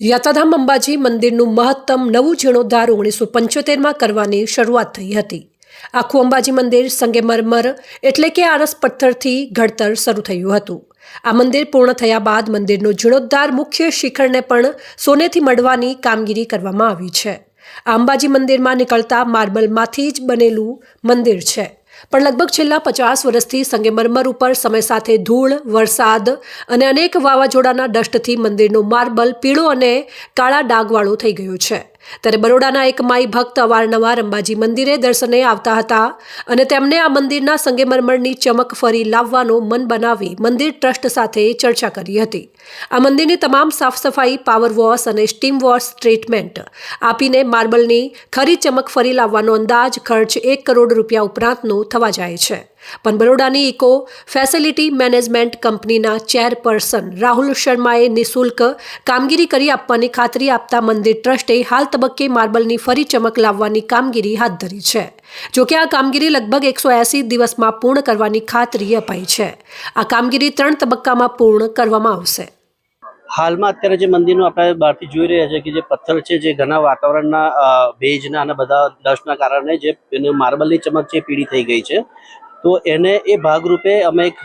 યાત્રાધામ અંબાજી મંદિરનું મહત્તમ નવું જીર્ણોદ્ધાર 1975માં કરવાની શરૂઆત થઈ હતી। આખું અંબાજી મંદિર સંગેમરમર એટલે કે આરસ પથ્થરથી ઘડતર શરૂ થયું હતું। આ મંદિર પૂર્ણ થયા બાદ મંદિરનો જીર્ણોદ્ધાર મુખ્ય શિખરને પણ સોનેથી મઢવાની કામગીરી કરવામાં આવી છે। આ અંબાજી મંદિરમાં નીકળતા માર્બલમાંથી જ બનેલું મંદિર છે, પણ લગભગ છેલ્લા 50 વર્ષથી સંગેમરમર ઉપર સમય સાથે ધૂળ, વરસાદ અને અનેક વાવાઝોડાના ડસ્ટથી મંદિરનો માર્બલ પીળો અને કાળા ડાઘવાળો થઈ ગયો છે। ત્યારે બરોડાના એક માઈ ભક્ત અવારનવાર અંબાજી મંદિરે દર્શને આવતા હતા અને તેમને આ મંદિરના સંગેમરમરની ચમક ફરી લાવવાનો મન બનાવી મંદિર ટ્રસ્ટ સાથે ચર્ચા કરી હતી। આ મંદિરની તમામ સાફ સફાઈ, પાવર વોશ અને સ્ટીમ વોશ ટ્રીટમેન્ટ આપીને માર્બલની ખરી ચમક ફરી લાવવાનો અંદાજ ખર્ચ 1 કરોડ રૂપિયા ઉપરાંતનો થવા જાય છે। પણ બરોડાની ઇકો ફેસિલિટી મેનેજમેન્ટ કંપનીના ચેરપર્સન રાહુલ શર્માએ નિઃશુલ્ક કામગીરી કરી આપવાની ખાતરી આપતા મંદિર ટ્રસ્ટે હાલ તબક્કે માર્બલની ફરી ચમક લાવવાની કામગીરી હાથ ધરી છે। જોકે આ કામગીરી લગભગ 180 દિવસમાં પૂર્ણ કરવાની ખાતરી અપાઈ છે। આ કામગીરી 3 તબક્કામાં પૂર્ણ કરવામાં આવશે। હાલમાં અત્યારે જે મંદિરનું આપણે બહારથી જોઈ રહ્યા છે કે જે પથ્થર છે, જે ઘણા વાતાવરણના ભેજના અને બધા ડસ્ટના કારણે જે માર્બલની ચમક છે પીળી થઈ ગઈ છે, તો એને એ ભાગરૂપે અમે એક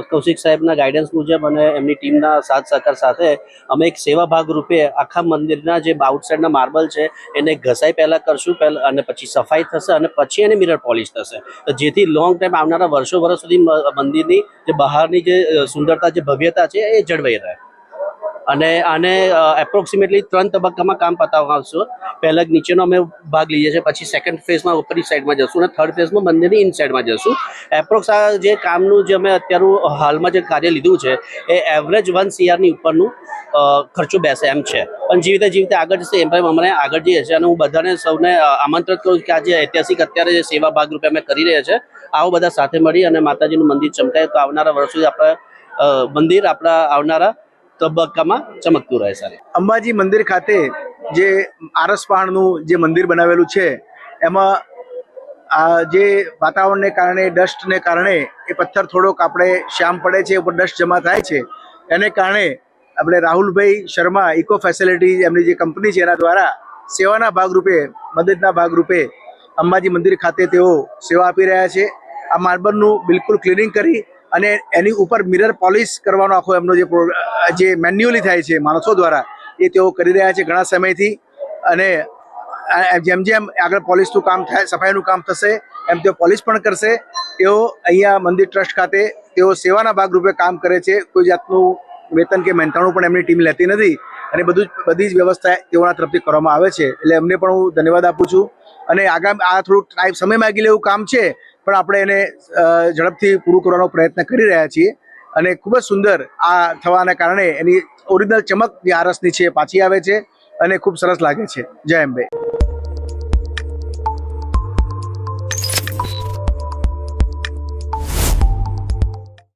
કૌશિક સાહેબના ગાઈડન્સ મુજબ અને એમની ટીમના સાથ સહકાર સાથે અમે એક સેવા ભાગરૂપે આખા મંદિરના જે આઉટસાઇડના માર્બલ છે એને ઘસાઈ પહેલાં કરશું અને પછી સફાઈ થશે અને પછી એને મિરર પોલિશ થશે, તો જેથી લોંગ ટાઈમ આવનારા વર્ષો સુધી મંદિરની જે બહારની જે સુંદરતા, જે ભવ્યતા છે એ જળવાઈ રહે। અને આને એપ્રોક્સિમેટલી 3 તબક્કામાં કામ પતાવવામાં આવશે। પહેલાં નીચેનો અમે ભાગ લઈએ છીએ, પછી સેકન્ડ ફેઝમાં ઉપરની સાઈડમાં જશું અને થર્ડ ફેઝમાં મંદિરની ઇન સાઈડમાં જશું। એપ્રોક્સ આ જે કામનું જે અમે અત્યારું હાલમાં જે કાર્ય લીધું છે એ એવરેજ 1 CRની ઉપરનું ખર્ચો બેસે એમ છે, પણ જેવી રીતે આગળ જશે એમ અમને આગળ જઈએ છીએ અને હું બધાને સૌને આમંત્રિત કરું કે આજે ઐતિહાસિક અત્યારે જે સેવા ભાગરૂપે અમે કરી રહ્યા છે, આવો બધા સાથે મળી અને માતાજીનું મંદિર ચમકાય તો આવનારા વર્ષોથી આપણા મંદિર આપણા આવનારા તબક્કામાં ચમકતું રહે। સારી અંબાજી મંદિર ખાતે જે આરસ પહાડનું જે મંદિર બનાવેલું છે એમાં આ જે વાતાવરણને કારણે, ડસ્ટને કારણે એ પથ્થર થોડોક આપણે શ્યામ પડે છે, ઉપર ડસ્ટ જમા થાય છે, એને કારણે આપણે રાહુલભાઈ શર્મા ઇકો ફેસિલિટી એમની જે કંપની છે એના દ્વારા સેવાના ભાગરૂપે, મદદના ભાગરૂપે અંબાજી મંદિર ખાતે તેઓ સેવા આપી રહ્યા છે। આ માર્બલનું બિલકુલ ક્લિનિંગ કરી અને એની ઉપર મિરર પોલિશ કરવાનો આખો એમનો જે મેન્યુઅલી થાય છે માણસો દ્વારા, એ તેઓ કરી રહ્યા છે ઘણા સમયથી। અને જેમ જેમ આગળ પોલિશનું કામ થાય, સફાઈનું કામ થશે એમ તેઓ પોલિશ પણ કરશે। તેઓ અહીંયા મંદિર ટ્રસ્ટ ખાતે તેઓ સેવાના ભાગરૂપે કામ કરે છે, કોઈ જાતનું વેતન કે મહેનતાણું પણ એમની ટીમ લેતી નથી અને બધી જ વ્યવસ્થા તેઓના તરફથી કરવામાં આવે છે, એટલે એમને પણ હું ધન્યવાદ આપું છું। અને આ થોડુંક સમય માગી લેવું કામ છે, પણ આપણે એને ઝડપથી પૂરું કરવાનો પ્રયત્ન કરી રહ્યા છીએ અને ખૂબ જ સુંદર આ થવાના કારણે એની ઓરિજિનલ ચમક જે આરસની છે પાછી આવે છે અને ખૂબ સરસ લાગે છે। જય અંબે।